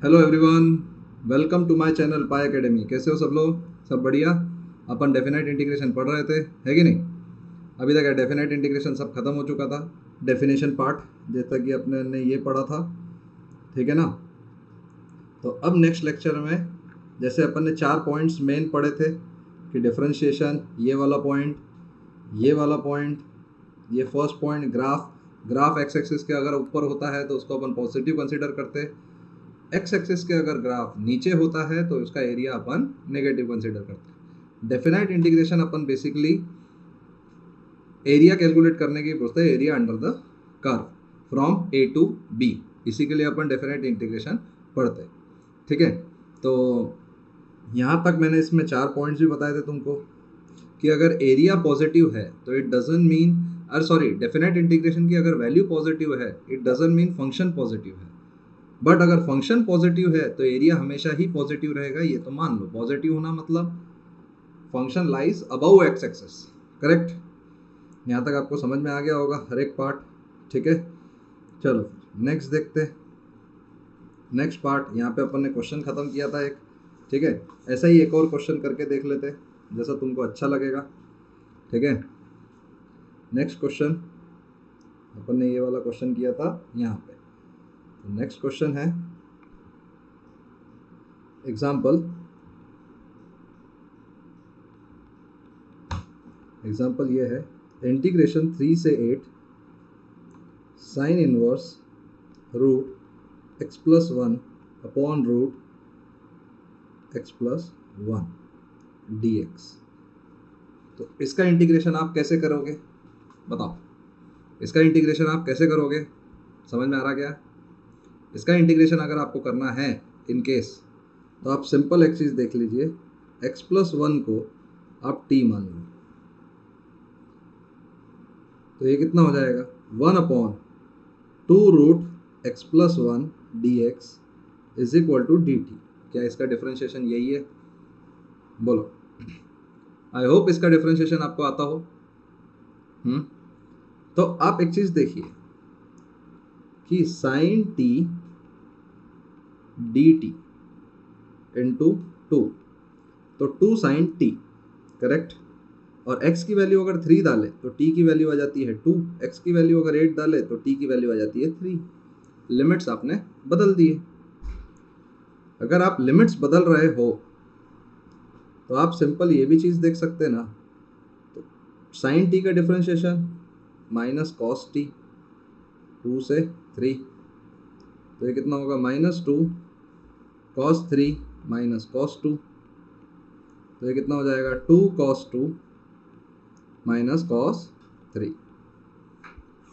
Hello everyone, welcome to my channel pi academy. कैसे हो सब लोग? सब बढ़िया। अपन डेफिनेट इंटीग्रेशन पढ़ रहे थे, है कि नहीं? अभी तक डेफिनेट इंटीग्रेशन सब खत्म हो चुका था। डेफिनेशन पार्ट जैसा कि अपने ने ये पढ़ा था, ठीक है ना? तो अब नेक्स्ट लेक्चर में जैसे अपन ने 4 पॉइंट्स मेन पढ़े थे कि डिफरेंशिएशन, ये वाला पॉइंट, ये वाला पॉइंट, ये first point, graph. Graph x axis के अगर ऊपर होता है तो उसको अपन पॉजिटिव कंसिडर करते हैं। एक्स एक्सिस के अगर ग्राफ नीचे होता है तो उसका एरिया अपन नेगेटिव कंसिडर करते हैं। डेफिनाइट इंटीग्रेशन अपन बेसिकली एरिया कैलकुलेट करने की पूछते हैं, area under the curve from A to B. इसी के लिए अपन डेफिनाइट इंटीग्रेशन पढ़ते हैं, ठीक है? तो यहाँ तक मैंने इसमें 4 पॉइंट्स भी बताए थे तुमको कि अगर एरिया पॉजिटिव है तो इट डजंट मीन, अरे सॉरी, डेफिनेट इंटीग्रेशन की अगर वैल्यू पॉजिटिव है it doesn't mean function positive है। बट अगर फंक्शन पॉजिटिव है तो एरिया हमेशा ही पॉजिटिव रहेगा, ये तो मान लो। पॉजिटिव होना मतलब function lies above x axis, correct? यहाँ तक आपको समझ में आ गया होगा हर एक पार्ट, ठीक है? चलो नेक्स्ट देखते हैं। नेक्स्ट पार्ट, यहाँ पे अपन ने क्वेश्चन खत्म किया था एक, ठीक है? ऐसा ही एक और क्वेश्चन करके देख लेते हैं जैसा तुमको अच्छा लगेगा, ठीक है? नेक्स्ट क्वेश्चन अपन ने ये वाला क्वेश्चन किया था यहाँ पे। तो नेक्स्ट क्वेश्चन है एग्जाम्पल ये है इंटीग्रेशन 3 से 8 sine inverse root X plus one upon root X plus one D X. तो इसका इंटीग्रेशन आप कैसे करोगे बताओ? इसका इंटीग्रेशन आप कैसे करोगे? समझ में आ रहा क्या? इसका इंटीग्रेशन अगर आपको करना है इन केस, तो आप सिंपल एक चीज़ देख लीजिए, एक्स प्लस वन को आप टी मान लो, तो ये कितना हो जाएगा? 1/2 root X plus one D X is equal to D T. क्या इसका डिफ्रेंशिएशन यही है? बोलो। आई होप इसका डिफ्रेंशिएशन आपको आता हो। तो आप एक चीज़ देखिए कि sine T D T into two, तो 2 साइन टी, करेक्ट? और x की वैल्यू अगर 3 डाले तो t की वैल्यू आ जाती है 2, x की वैल्यू अगर 8 डाले तो t की वैल्यू आ जाती है 3। लिमिट्स आपने बदल दिए। अगर आप लिमिट्स बदल रहे हो तो आप सिंपल ये भी चीज़ देख सकते हैं ना, तो साइन टी का डिफरेंशिएशन माइनस कॉस टी 2 से 3, तो ये कितना होगा? -2 कॉस 3 माइनस कॉस 2, तो ये कितना हो जाएगा? 2 कॉस 2 माइनस कॉस 3।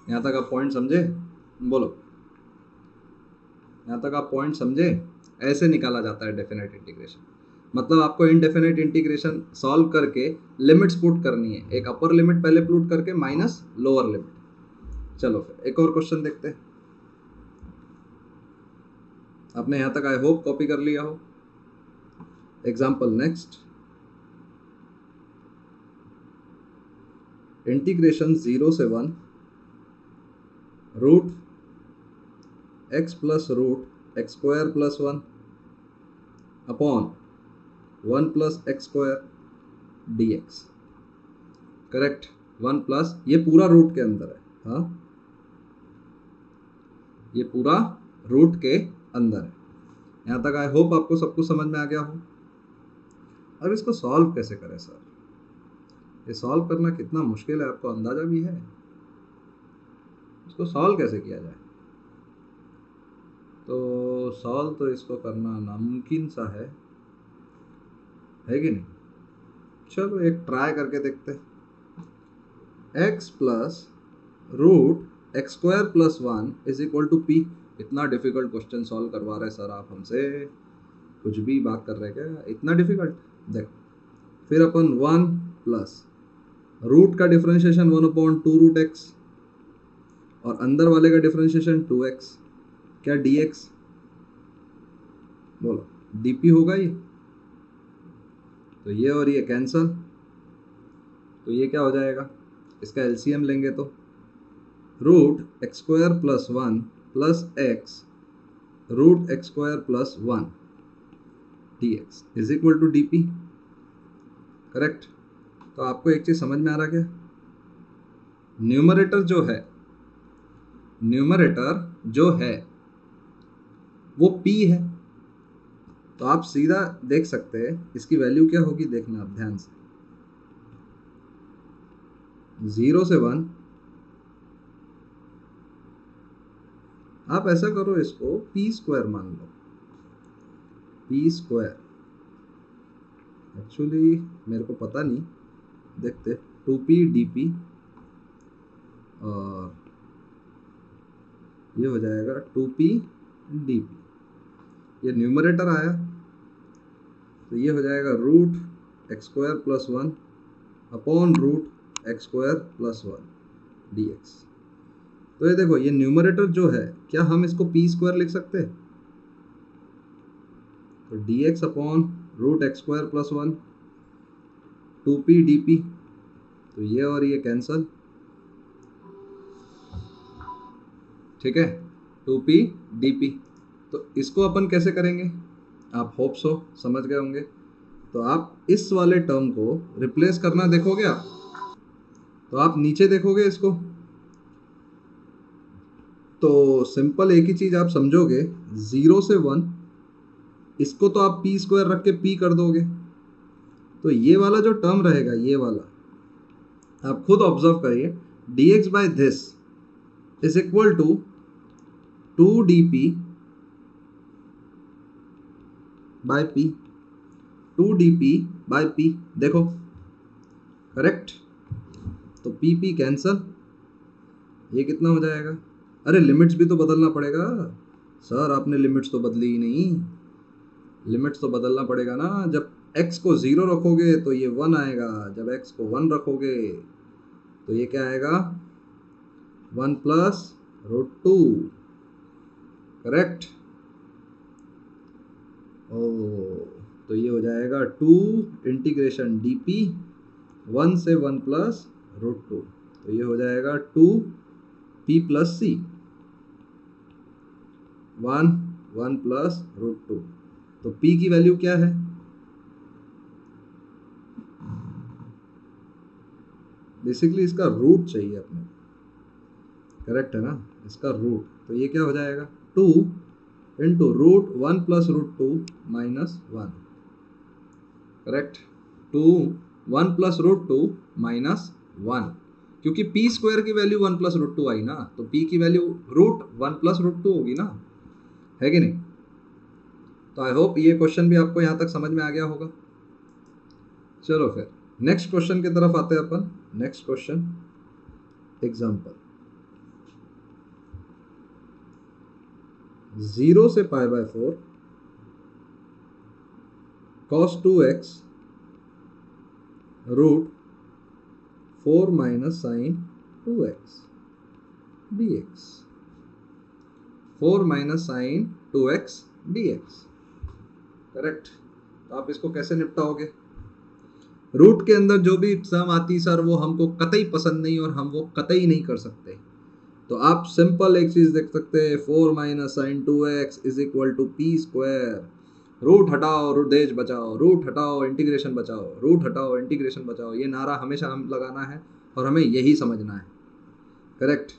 यहाँ तक आप पॉइंट समझे? बोलो, यहाँ तक आप पॉइंट समझे? ऐसे निकाला जाता है डेफिनेट इंटीग्रेशन। मतलब आपको इनडेफिनेट इंटीग्रेशन सॉल्व करके लिमिट्स पुट करनी है, एक अपर लिमिट पहले पुट करके माइनस लोअर लिमिट। चलो फिर एक और क्वेश्चन देखते हैं। आपने यहाँ तक आई होप कॉपी कर लिया हो। एग्जाम्पल नेक्स्ट, इंटीग्रेशन 0 से 1 root X plus root X square plus 1 upon 1 plus X square D X, correct? 1 plus, ये पूरा रूट के अंदर है, हाँ, ये पूरा रूट के अंदर है। यहाँ तक आई होप आपको सब कुछ समझ में आ गया हो। अब इसको सॉल्व कैसे करें सर? ये सॉल्व करना कितना मुश्किल है आपको अंदाजा भी है? इसको सॉल्व कैसे किया जाए? तो सॉल्व तो इसको करना नामुमकिन सा है कि नहीं? चलो एक ट्राई करके देखते हैं। X plus root X square plus 1 is equal to P. इतना डिफिकल्ट क्वेश्चन सॉल्व करवा रहे सर आप हमसे? कुछ भी बात कर रहे क्या? इतना डिफिकल्ट? देखो, फिर अपन 1 प्लस रूट का डिफरेंशिएशन 1/2 रूट एक्स और अंदर वाले का डिफरेंशिएशन 2x, क्या dx? बोलो, dp होगा ये? तो ये और ये कैंसल, तो ये क्या हो जाएगा? इसका एलसीएम लेंगे तो root X square plus 1 plus X root X square plus 1 D X is equal to D P. Correct. तो आपको एक चीज़ समझ में आ रहा क्या, न्यूमरेटर जो है वो p है। तो आप सीधा देख सकते हैं इसकी वैल्यू क्या होगी, देखना आप ध्यान से। 0 से 1, आप ऐसा करो इसको p स्क्वायर मान लो, p स्क्वायर। एक्चुअली मेरे को पता नहीं, देखते 2p dp, और ये हो जाएगा 2p dp। ये न्यूमरेटर आया तो ये हो जाएगा root X square plus 1 upon root X square plus 1 D X. तो ये देखो, ये न्यूमरेटर जो है, क्या हम इसको पी स्क्वायर लिख सकते हैं? तो D X upon root X square plus 1 2p D, तो ये और ये कैंसल, ठीक है, 2p डी। तो इसको अपन कैसे करेंगे, आप होप सो समझ गए होंगे। तो आप इस वाले टर्म को रिप्लेस करना देखोगे आप, तो आप नीचे देखोगे इसको, तो सिंपल एक ही चीज आप समझोगे, 0 से 1, इसको तो आप पी स्क्वायर रख के पी कर दोगे। तो ये वाला जो टर्म रहेगा, ये वाला आप खुद ऑब्जर्व करिए, D X by this is equal to 2dp by p, 2dp by p। देखो करेक्ट। तो p कैंसल, ये कितना हो जाएगा? अरे लिमिट्स भी तो बदलना पड़ेगा सर, आपने लिमिट्स तो बदली ही नहीं। लिमिट्स तो बदलना पड़ेगा ना, जब x को 0 रखोगे तो ये 1 आएगा, जब x को 1 रखोगे तो ये क्या आएगा, 1 प्लस रूट 2। करेक्ट। ओ, तो ये हो जाएगा 2 इंटीग्रेशन डी पी 1 से 1 प्लस रूट 2। तो ये हो जाएगा 2p प्लस सी 1 प्लस रूट 2। तो p की वैल्यू क्या है, बेसिकली इसका रूट चाहिए अपने। करेक्ट है ना, इसका रूट। तो ये क्या हो जाएगा, 2 into root 1 plus root 2 minus 1। Correct. 2 1 plus root 2 minus 1, क्योंकि p स्क्वायर की वैल्यू 1 प्लस रूट 2 आई ना, तो p की वैल्यू रूट 1 प्लस रूट 2 होगी ना, है कि नहीं। तो आई होप ये क्वेश्चन भी आपको यहाँ तक समझ में आ गया होगा। चलो फिर नेक्स्ट क्वेश्चन की तरफ आते हैं अपन। नेक्स्ट क्वेश्चन, एग्जाम्पल 0 से pi by 4 cos 2x root 4 minus sine 2x dx, 4 minus sine 2x dx। Correct. तो आप इसको कैसे निपटाओगे, रूट के अंदर जो भी टर्म आती सर वो हमको कतई पसंद नहीं और हम वो कतई नहीं कर सकते। तो आप सिंपल एक चीज देख सकते हैं, 4 minus sine 2x is equal to P square. Root हटाओ रूटेज बचाओ, रूट हटाओ इंटीग्रेशन बचाओ, रूट हटाओ इंटीग्रेशन बचाओ। ये नारा हमेशा हम लगाना है और हमें यही समझना है। करेक्ट।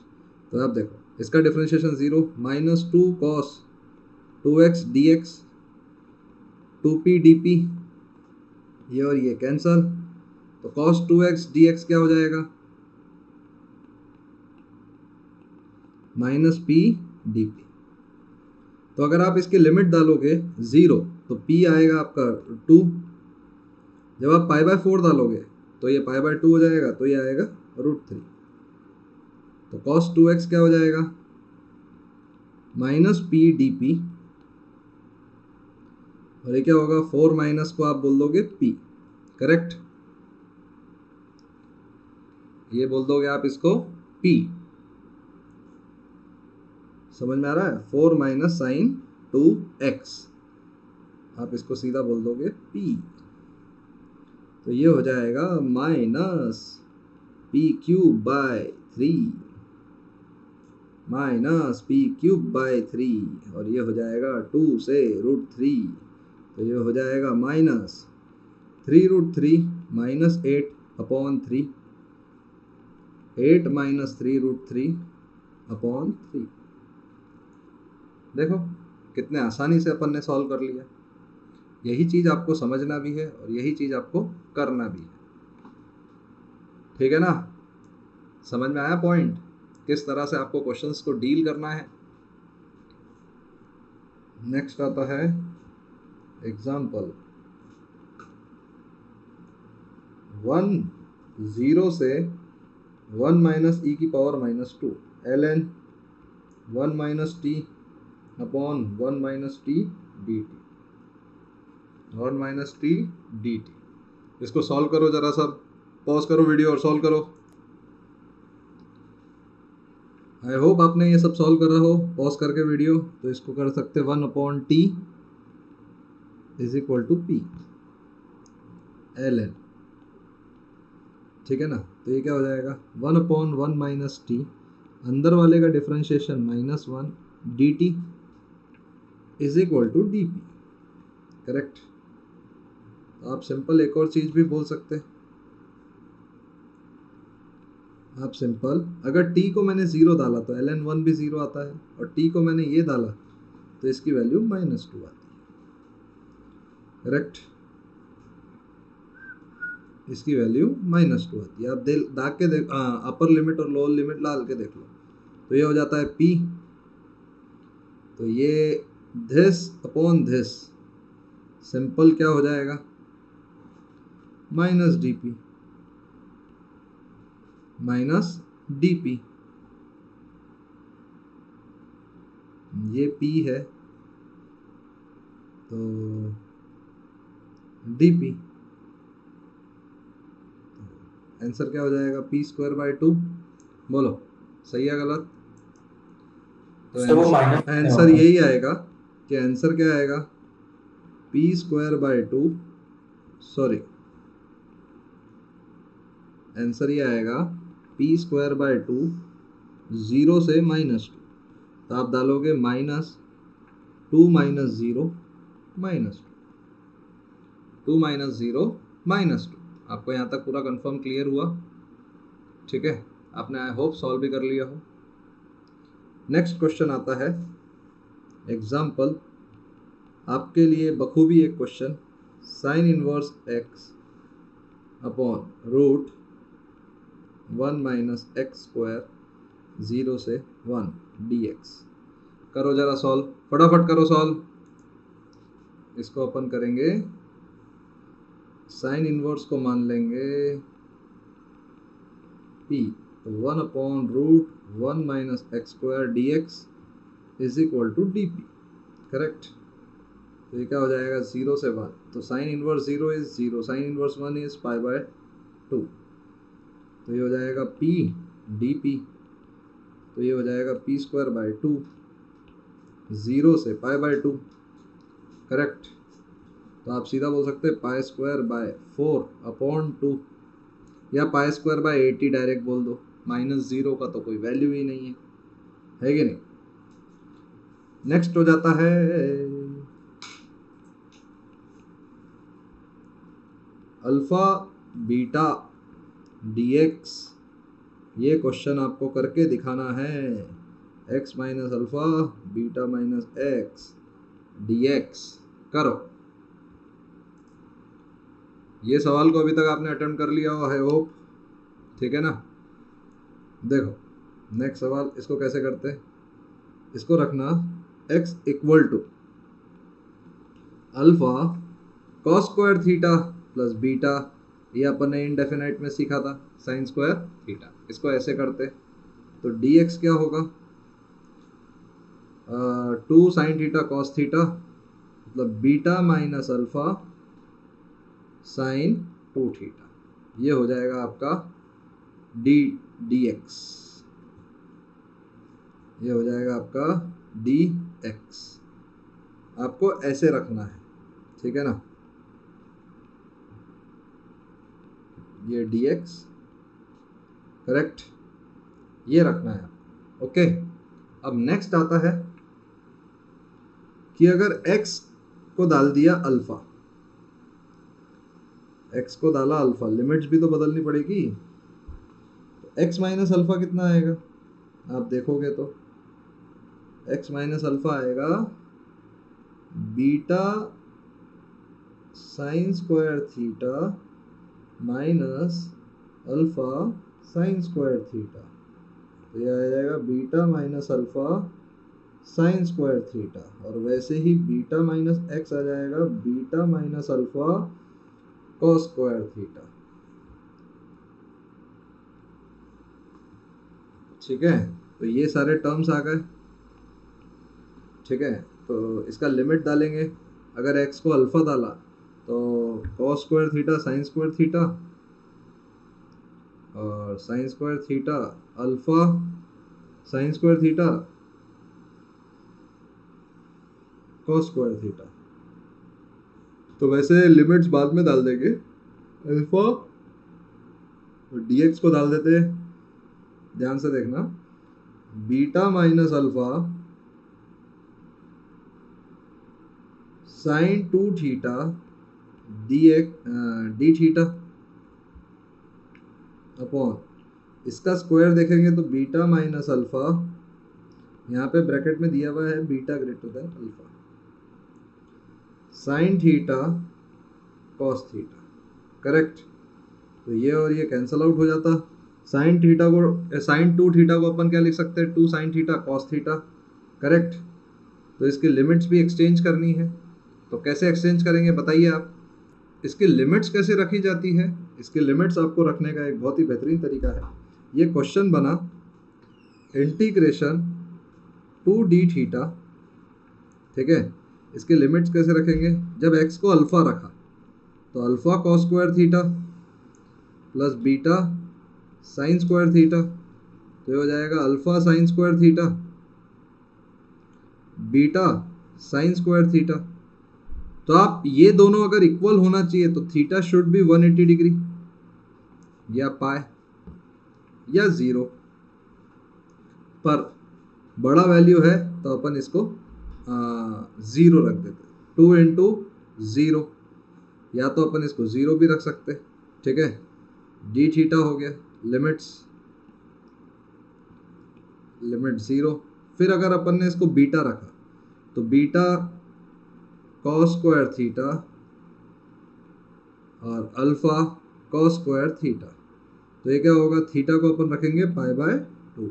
तो आप देखो इसका differentiation 0 minus 2 cos 2x dx 2p dp, ये और ये कैंसल। तो cos 2x dx क्या हो जाएगा, माइनस p dp। तो अगर आप इसकी लिमिट डालोगे 0 तो p आएगा आपका 2। जब आप पाई बाय 4 डालोगे तो ये पाई बाय 2 हो जाएगा, तो ये आएगा रूट 3। तो cos 2x क्या हो जाएगा, माइनस p dp, और ये क्या होगा, 4 माइनस को आप बोल दोगे p। करेक्ट। ये बोल दोगे आप इसको p। समझ में आ रहा है, 4 माइनस साइन 2x, आप इसको सीधा बोल दोगे p। तो ये हो जाएगा minus p cube by 3 minus P cube by 3 और ये हो जाएगा 2 से √3, तो ये हो जाएगा माइनस 3√3 माइनस 8/3, 8 माइनस 3√3 अपॉन 3। देखो कितने आसानी से अपन ने सॉल्व कर लिया। यही चीज़ आपको समझना भी है और यही चीज़ आपको करना भी है, ठीक है ना। समझ में आया पॉइंट, किस तरह से आपको क्वेश्चंस को डील करना है। नेक्स्ट आता है एग्जाम्पल 0 से 1 माइनस ई की power -2 ln 1 minus T upon 1 minus T D T, 1 minus T D T. इसको सॉल्व करो, जरा सा पॉज करो वीडियो और सॉल्व करो। आई होप आपने ये सब सॉल्व कर रहा हो पॉज करके वीडियो। तो इसको कर सकते 1/t is equal to P ln, ठीक है ना। तो ये क्या हो जाएगा 1/1 माइनस टी, अंदर वाले का differentiation -1 dt is equal to D P, correct. तो आप सिंपल एक और चीज़ भी बोल सकते हैं। आप सिंपल अगर t को मैंने 0 डाला तो ln 1 भी 0 आता है, और t को मैंने ये डाला तो इसकी वैल्यू -2 आती है, करेक्ट। इसकी वैल्यू -2 आती है। आप दाग के देख, अपर लिमिट और लोअर लिमिट डाल के देख लो, तो ये हो जाता है p, तो ये this अपॉन this सिंपल क्या हो जाएगा -dp माइनस dp, ये p है तो dp, आंसर क्या हो जाएगा p²/2। बोलो सही है गलत। तो आंसर यही आएगा कि आंसर क्या आएगा p²/2, सॉरी आंसर ये आएगा p²/2 0 से -2, तो आप डालोगे -2 माइनस 0 -2, 2 माइनस 0 -2। आपको यहाँ तक पूरा कंफर्म क्लियर हुआ, ठीक है। आपने आई होप सॉल्व भी कर लिया हो। नेक्स्ट क्वेश्चन आता है एग्जाम्पल, आपके लिए बखूबी एक question, sine inverse x upon √1 minus x² 0 से 1 dx। करो जरा सॉल्व, फटाफट करो सॉल्व। इसको अपन करेंगे, साइन इनवर्स को मान लेंगे p, तो 1/√1 minus x² dx is equal to dp, correct. तो ये क्या हो जाएगा 0 से 1, तो sine inverse 0 is 0, sine inverse 1 is π/2, तो ये हो जाएगा p dp, तो ये हो जाएगा p²/2 0 से π/2, करेक्ट। तो आप सीधा बोल सकते हैं π²/4/2 या π²/80 डायरेक्ट बोल दो, -0 का तो कोई वैल्यू ही नहीं है कि नहीं। नेक्स्ट हो जाता है अल्फा बीटा dx। ये क्वेश्चन आपको करके दिखाना है, x minus alpha beta minus x dx। करो, ये सवाल को अभी तक आपने अटेम्प्ट कर लिया हो, आई होप, ठीक है ना। देखो नेक्स्ट सवाल, इसको कैसे करते हैं, इसको रखना x equal to alpha cos² theta plus beta, ये अपन ने इनडेफिनाइट में सीखा था sin² थीटा। इसको ऐसे करते तो dx क्या होगा 2 sin थीटा cos थीटा, मतलब beta minus alpha sin 2 theta, ये हो जाएगा आपका dx, ये हो जाएगा आपका dx। आपको ऐसे रखना है, ठीक है ना, ये dx, करेक्ट, ये रखना है, ओके। अब नेक्स्ट आता है कि अगर x को डाल दिया अल्फा, x को डाला अल्फा, लिमिट्स भी तो बदलनी पड़ेगी। तो x माइनस अल्फा कितना आएगा आप देखोगे तो x माइनस अल्फा आएगा beta sine square theta minus alpha sine square theta. तो यह आ जाएगा beta minus alpha sine square theta, और वैसे ही बीटा माइनस एक्स आ जाएगा beta minus alpha cos square theta. ठीक है, तो ये सारे टर्म्स आ गए। ठीक है, तो इसका लिमिट डालेंगे। अगर x को अल्फा डाला तो cos square theta sine square theta, और sine square theta alpha sine square theta cos square theta. तो वैसे लिमिट्स बाद में डाल देंगे। अल्फा और dx को डाल देते, ध्यान से देखना, beta minus alpha sign 2 theta D theta upon, इसका स्क्वायर देखेंगे तो बीटा माइनस अल्फा, यहाँ पे ब्रैकेट में दिया हुआ है beta greater than alpha, sine theta cos theta. Correct, तो ये और ये कैंसल आउट हो जाता। साइन थीटा को, साइन 2 थीटा को अपन क्या लिख सकते हैं, 2 sine theta cos theta. Correct, तो इसकी लिमिट्स भी एक्सचेंज करनी है। तो कैसे एक्सचेंज करेंगे बताइए आप। इसकी लिमिट्स कैसे रखी जाती है, इसकी लिमिट्स आपको रखने का एक बहुत ही बेहतरीन तरीका है। ये क्वेश्चन बना इंटीग्रेशन 2d थीटा। ठीक है, इसके लिमिट्स कैसे रखेंगे, जब x को अल्फा रखा तो alpha cos square theta plus beta sine square theta, तो ये हो जाएगा alpha sine square theta beta sine square theta. तो आप ये दोनों अगर इक्वल होना चाहिए तो थीटा शुड बी 180 डिग्री, या पाए या जीरो, पर बड़ा वैल्यू है तो अपन इसको ज़ीरो रख देते, 2 इंटू ज़ीरो, या तो अपन इसको ज़ीरो भी रख सकते। ठीक है, डी थीटा हो गया, लिमिट ज़ीरो। फिर अगर अपन ने इसको बीटा रखा तो बीटा कॉस स्क्वायर थीटा और अल्फा कॉस स्क्वायर थीटा, तो ये क्या होगा, थीटा को अपन रखेंगे पाई बाय 2,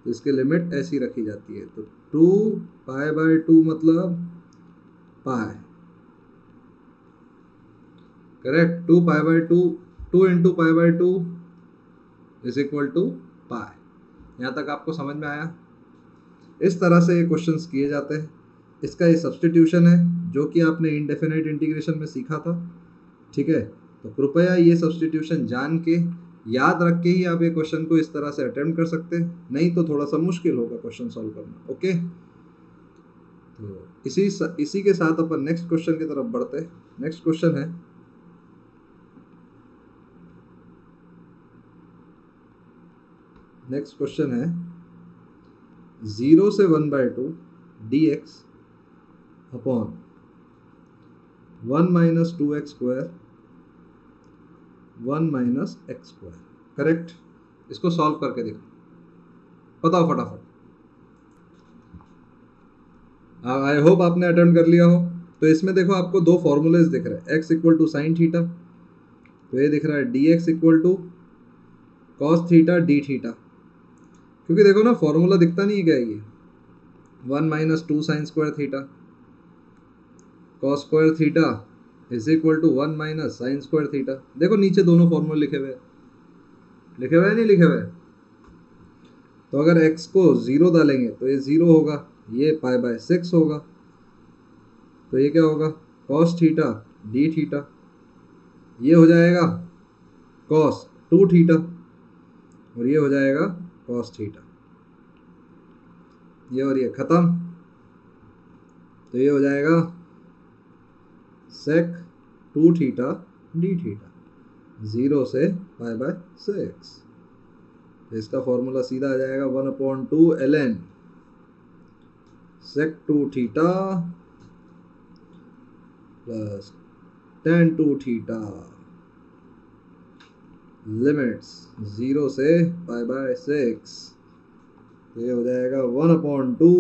तो इसके लिमिट ऐसी रखी जाती है। तो 2 पाई बाय 2 मतलब pi. Correct, 2 pi by 2, 2 into pi by 2 is equal to pi. यहाँ तक आपको समझ में आया। इस तरह से ये क्वेश्चंस किए जाते हैं। इसका ये सब्स्टिट्यूशन है जो कि आपने इनडेफिनाइट इंटीग्रेशन में सीखा था। ठीक है, तो कृपया ये सब्स्टिट्यूशन जान के याद रख के ही आप ये क्वेश्चन को इस तरह से अटेम्प्ट कर सकते हैं, नहीं तो थोड़ा सा मुश्किल होगा क्वेश्चन सॉल्व करना। ओके, तो इसी के साथ अपन नेक्स्ट क्वेश्चन की तरफ बढ़ते हैं। नेक्स्ट क्वेश्चन है, नेक्स्ट क्वेश्चन है 0 से 1/2 dx upon 1 minus 2x square 1 minus x square. Correct, इसको सॉल्व करके देखो, बताओ फटाफट। आई होप आपने अटेम्प्ट कर लिया हो। तो इसमें देखो आपको दो फॉर्मूलेज दिख रहे हैं, x equal to sine theta, तो ये दिख रहा है dx equal to cos theta D theta. क्योंकि देखो ना, फॉर्मूला दिखता नहीं है क्या, ये 1 minus 2 sine square theta cos square theta is equal to 1 minus sine square theta. देखो नीचे दोनों फॉर्मूले लिखे हुए नहीं लिखे हुए। तो अगर x को 0 डालेंगे तो ये 0 होगा, ये पाई बाय 6 होगा, तो ये क्या होगा, कॉस थीटा डी थीटा, ये हो जाएगा कॉस 2 थीटा, और ये हो जाएगा कॉस थीटा, ये और ये खत्म। तो ये हो जाएगा सेक 2 थीटा डी थीटा, 0 से पाई बाय 6। तो इसका फॉर्मूला सीधा आ जाएगा 1/2 ln sec 2 theta plus tan 2 theta limits 0 से पाई बाय 6, तो ये हो जाएगा 1/2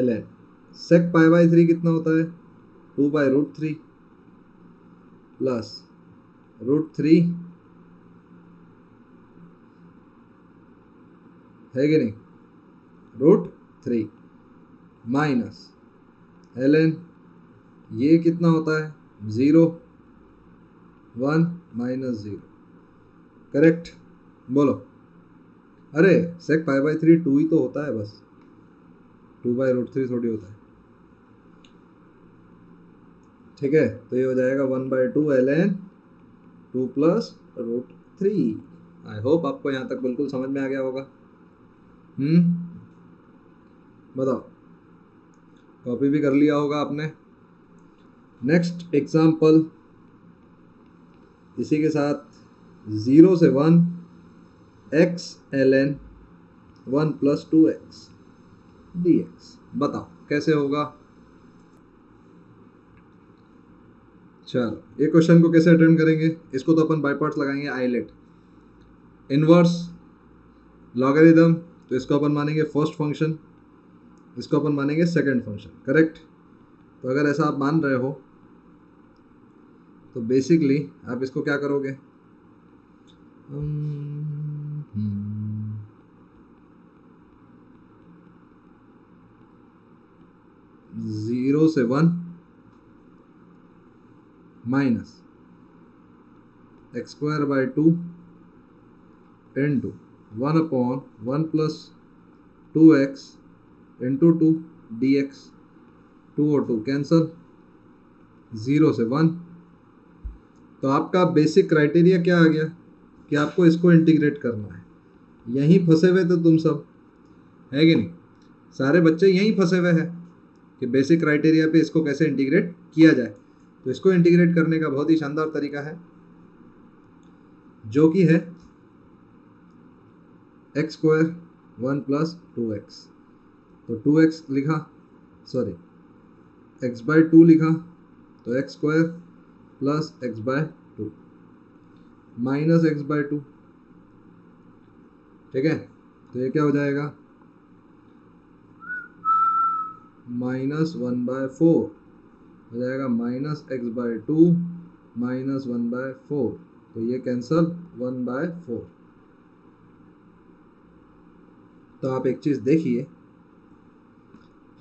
ln sec पाई बाय 3 कितना होता है 2/√3 प्लस √3 है कि नहीं √3 माइनस ln ये कितना होता है 0 1 माइनस 0 करेक्ट। बोलो अरे sec पाई बाय 3 2 ही तो होता है बस 2/√3 थोड़ी होता है। ठीक है तो ये हो जाएगा 1/2 ln 2 प्लस √3। आई होप आपको यहाँ तक बिल्कुल समझ में आ गया होगा। बताओ कॉपी भी कर लिया होगा आपने। नेक्स्ट एग्जाम्पल इसी के साथ 0 से 1 x ln 1 plus 2x dx। बताओ कैसे होगा। चलो ये क्वेश्चन को कैसे अटेम्प्ट करेंगे, इसको तो अपन बाय पार्ट्स लगाएंगे। आइलेट इनवर्स लॉगरिथम, तो इसको अपन मानेंगे फर्स्ट फंक्शन, इसको अपन मानेंगे सेकंड फंक्शन। करेक्ट। तो अगर ऐसा आप मान रहे हो तो बेसिकली आप इसको क्या करोगे 0 से 1 minus x² 2 into 1/1 plus 2x into 2 dx। 2 और 2 कैंसल 0 से 1। तो आपका बेसिक क्राइटेरिया क्या आ गया कि आपको इसको इंटीग्रेट करना है। यहीं फंसे हुए तो तुम सब है कि नहीं, सारे बच्चे यहीं फंसे हुए हैं कि बेसिक क्राइटेरिया पे इसको कैसे इंटीग्रेट किया जाए। तो इसको इंटीग्रेट करने का बहुत ही शानदार तरीका है जो कि है x² 1 प्लस 2x। तो 2x लिखा, सॉरी x/2 लिखा, तो x² plus x/2 minus x/2। ठीक है तो ये क्या हो जाएगा -1/4 हो जाएगा माइनस x/2 माइनस 1/4। तो ये कैंसल 1/4। तो आप एक चीज देखिए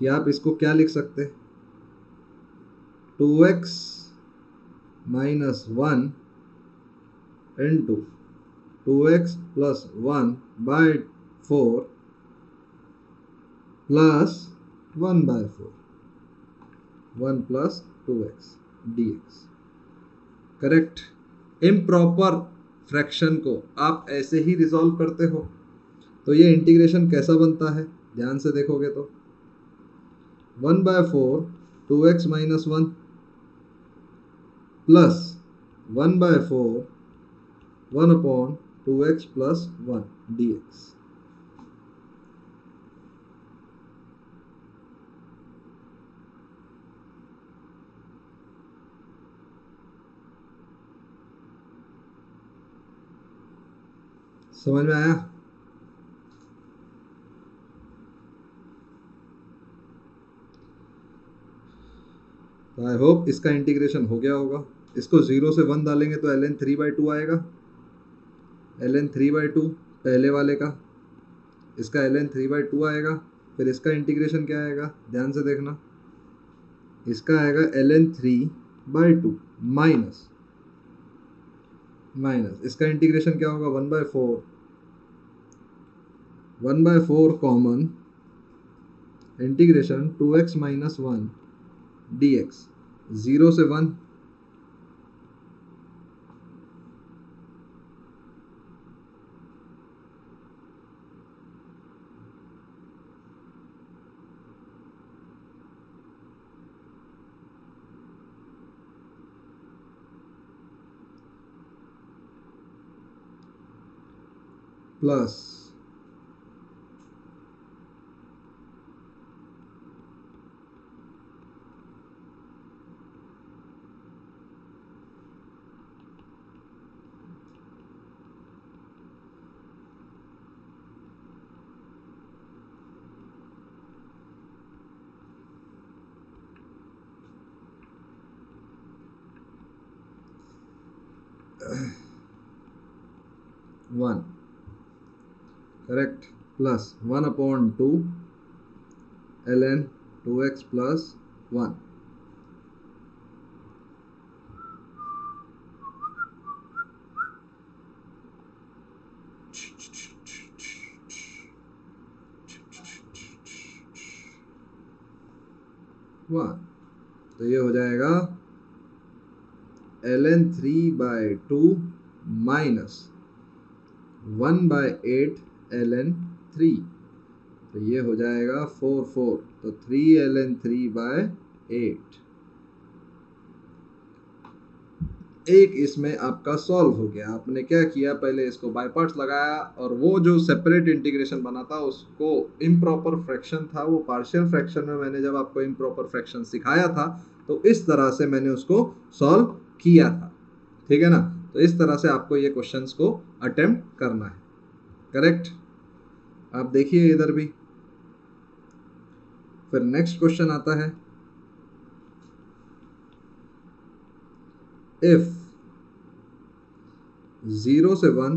कि आप इसको क्या लिख सकते, 2x minus 1 into 2x plus 1/4 plus 1/4 1 plus 2x dx। Correct. Improper fraction को आप ऐसे ही रिजॉल्व करते हो तो ये इंटीग्रेशन कैसा बनता है ध्यान से देखोगे तो 1/4 2x minus 1 plus 1/4 1/2x plus 1 dx। समझ में आया। तो आई होप इसका इंटीग्रेशन हो गया होगा। इसको 0 से 1 डालेंगे तो ln 3/2 आएगा, ln 3/2 पहले वाले का, इसका ln 3/2 आएगा। फिर इसका इंटीग्रेशन क्या आएगा ध्यान से देखना, इसका आएगा ln 3/2 माइनस इसका इंटीग्रेशन क्या होगा 1/4 common integration 2x minus 1 dx 0 से 1 plus 1 correct, plus 1/2 ln 2x plus 1। तो ये हो जाएगा ln 3/2 माइनस 1/8 ln 3। तो ये हो जाएगा 4 तो 3 ln 3/8। एक इसमें आपका सॉल्व हो गया। आपने क्या किया, पहले इसको बाय पार्ट्स लगाया और वो जो सेपरेट इंटीग्रेशन बना था उसको इम्प्रॉपर फ्रैक्शन था, वो पार्शियल फ्रैक्शन में मैंने जब आपको इम्प्रॉपर फ्रैक्शन सिखाया था तो इस तरह से मैंने उसको सॉल्व किया था। ठीक है ना। तो इस तरह से आपको ये क्वेश्चंस को अटेम्प्ट करना है। करेक्ट। आप देखिए इधर भी। फिर नेक्स्ट क्वेश्चन आता है, इफ 0 से 1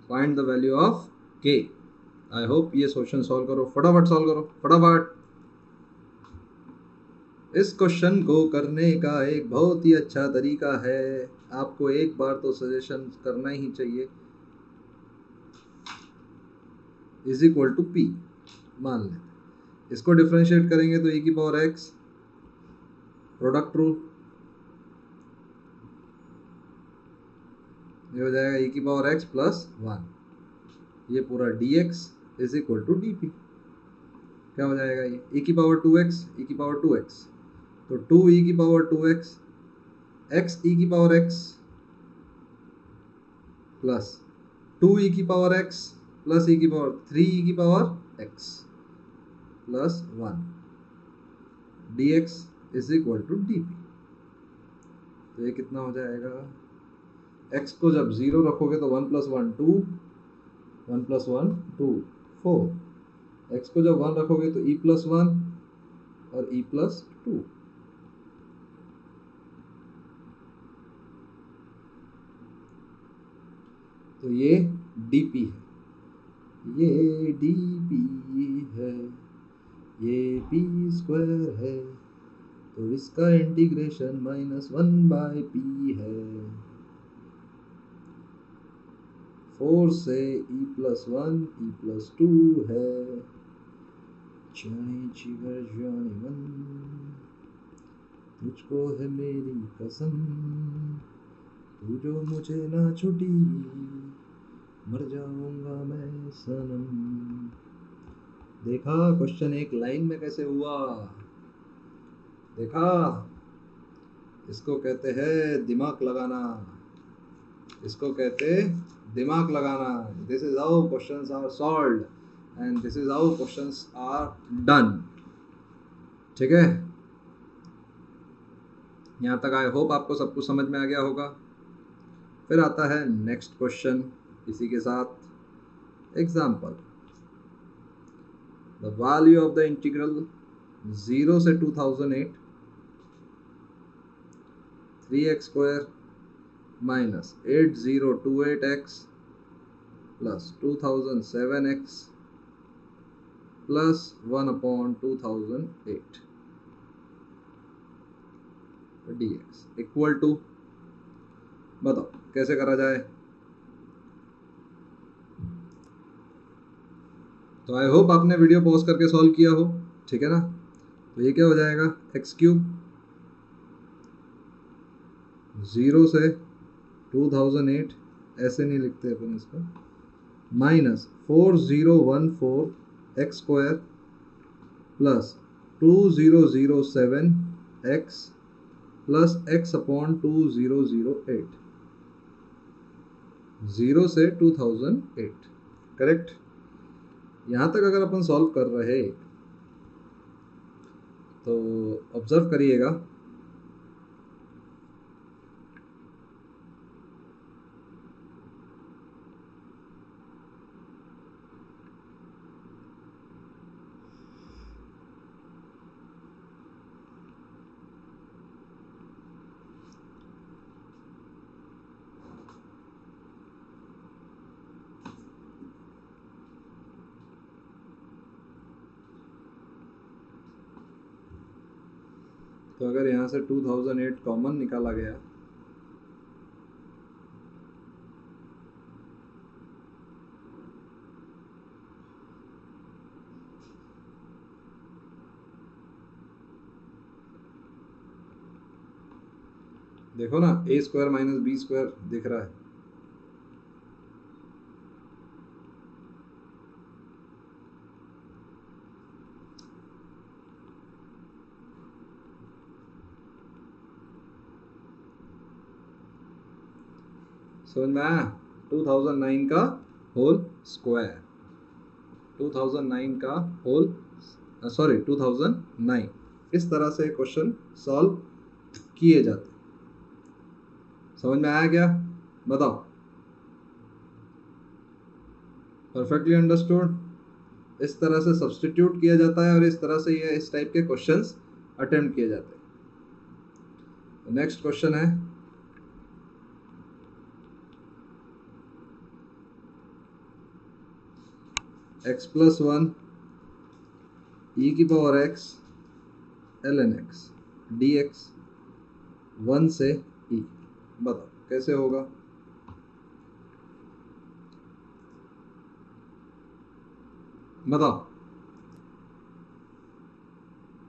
फाइंड द वैल्यू ऑफ के। आई होप ये क्वेश्चन सॉल्व करो, फटाफट सॉल्व करो फटाफट। इस क्वेश्चन को करने का एक बहुत ही अच्छा तरीका है, आपको एक बार तो सजेशन करना ही चाहिए। इज इक्वल टू पी मान लें, इसको डिफरेंशिएट करेंगे तो e की पावर x, प्रोडक्ट रूल, ये हो जाएगा e की पावर x प्लस 1, ये पूरा dx is equal to D. क्या हो जाएगा ये e की पावर 2x, e की पावर 2x, तो 2e की पावर 2x, x e की पावर x प्लस 2e की पावर x प्लस e की पावर 3e की power x plus 1 dx is equal to D. तो ये कितना हो जाएगा, x को जब 0 रखोगे तो 1 + 1 2, 1 + 1 2 4, x को जब 1 रखोगे तो e + 1 और e + 2। तो ये dp है, ये dp है, ये p² है, तो इसका इंटीग्रेशन -1/p है। 4 से e + 1 e + 2 है, जाने जिगर जाने मन, तुझको है मेरी कसम, तू जो मुझे ना छूटी, मर जाऊंगा मैं सनम। देखा क्वेश्चन एक लाइन में कैसे हुआ, देखा। इसको कहते हैं दिमाग लगाना, इसको कहते दिमाग लगाना। This is how questions are solved and this is how questions are done. ठीक है, यहाँ तक आई होप आपको सब कुछ समझ में आ गया होगा। फिर आता है नेक्स्ट क्वेश्चन इसी के साथ example. The value of the integral 0 से 2008 3x² minus 8028x plus 2007x plus 1/2008 dx equal to, बताओ कैसे करा जाए। तो आई होप आपने वीडियो पॉज करके सॉल्व किया हो। ठीक है ना। तो ये क्या हो जाएगा, x³ 0 से 2008 ऐसे नहीं लिखते अपन इसको, minus 4014 x square plus 2007 x plus x upon 2008, 0 से 2008। करेक्ट। यहाँ तक अगर अपन सॉल्व कर रहे तो ऑब्जर्व करिएगा, तो अगर यहाँ से 2008 कॉमन निकाला गया देखो ना, ए स्क्वायर माइनस बी स्क्वायर दिख रहा है, समझ में आया? 2009 का होल स्क्वायर, 2009 का होल, सॉरी 2009। इस तरह से क्वेश्चन सॉल्व किए जाते। समझ में आया क्या? बताओ। Perfectly understood. इस तरह से सब्स्टिट्यूट किया जाता है और इस तरह से ये इस टाइप के क्वेश्चंस अटेम्प्ट किए जाते हैं। नेक्स्ट क्वेश्चन है x प्लस 1 ई की power x ln x dx 1 से e। बताओ कैसे होगा? बताओ।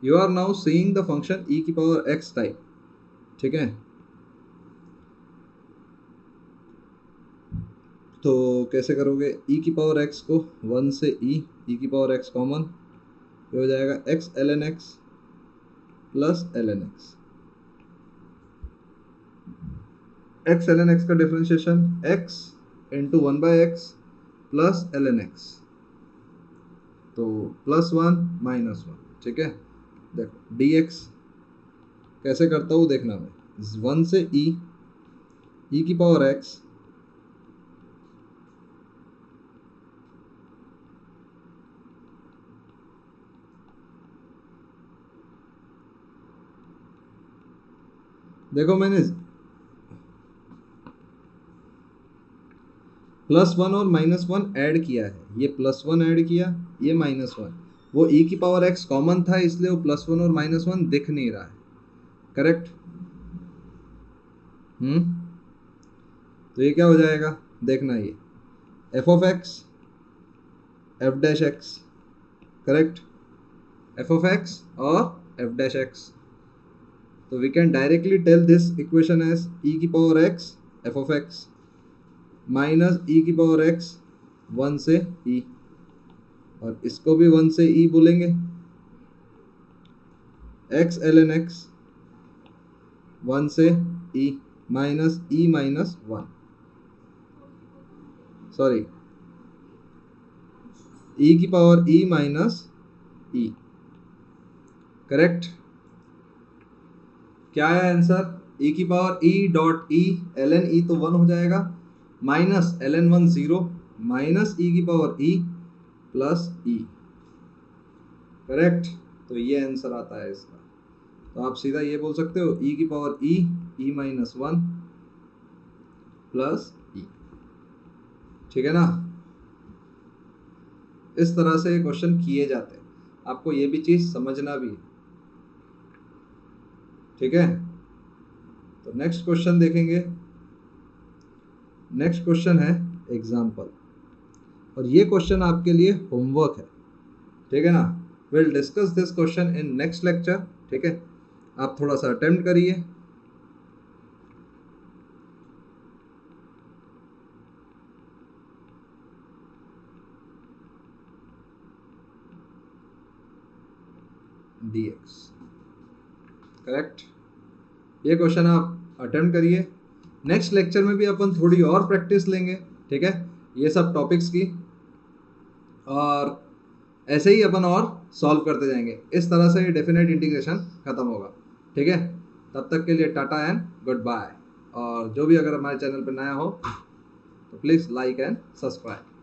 You are now seeing the function e की पावर x टाइप, ठीक है? तो कैसे करोगे? e की पावर x को 1 से e की पावर x कॉमन, ये हो जाएगा x ln x plus ln x। x ln x का differentiation x into 1/x plus ln x, तो प्लस 1 माइनस 1, ठीक है? देखो dx कैसे करता हूँ देखना, मैं 1 से e की पावर x देखो मैंने प्लस 1 और माइनस 1 ऐड किया है, ये प्लस 1 ऐड किया, ये माइनस 1। वो e की पावर x कॉमन था इसलिए वो प्लस 1 और माइनस 1 दिख नहीं रहा है। करेक्ट? तो ये क्या हो जाएगा देखना, ये f of x f dash x, correct? f of x और f डैश x। तो we can directly tell this equation as e की power x f of x minus e की पावर x 1 से e, और इसको भी 1 से e बोलेंगे, x ln x 1 से e minus e minus 1, sorry e की power e minus e। Correct? क्या है आंसर? e की power e dot e ln e तो 1 हो जाएगा, माइनस ln 1 0, माइनस e की power e plus e। Correct? तो ये आंसर आता है इसका। तो आप सीधा ये बोल सकते हो e की power e minus 1 plus e, ठीक है ना? इस तरह से क्वेश्चन किए जाते हैं, आपको ये भी चीज समझना भी है, ठीक है? तो नेक्स्ट क्वेश्चन देखेंगे। नेक्स्ट क्वेश्चन है एग्जाम्पल, और ये क्वेश्चन आपके लिए होमवर्क है, ठीक है ना? Will discuss this question in next lecture, ठीक है? आप थोड़ा सा अटेम्प्ट करिए। dx। करेक्ट। ये क्वेश्चन आप अटेम्प्ट करिए। नेक्स्ट लेक्चर में भी अपन थोड़ी और प्रैक्टिस लेंगे, ठीक है, ये सब टॉपिक्स की, और ऐसे ही अपन और सॉल्व करते जाएंगे। इस तरह से डेफिनेट इंटीग्रेशन खत्म होगा, ठीक है। तब तक के लिए टाटा एंड गुड बाय। और जो भी अगर हमारे चैनल पर नया हो तो प्लीज़ लाइक एंड सब्सक्राइब।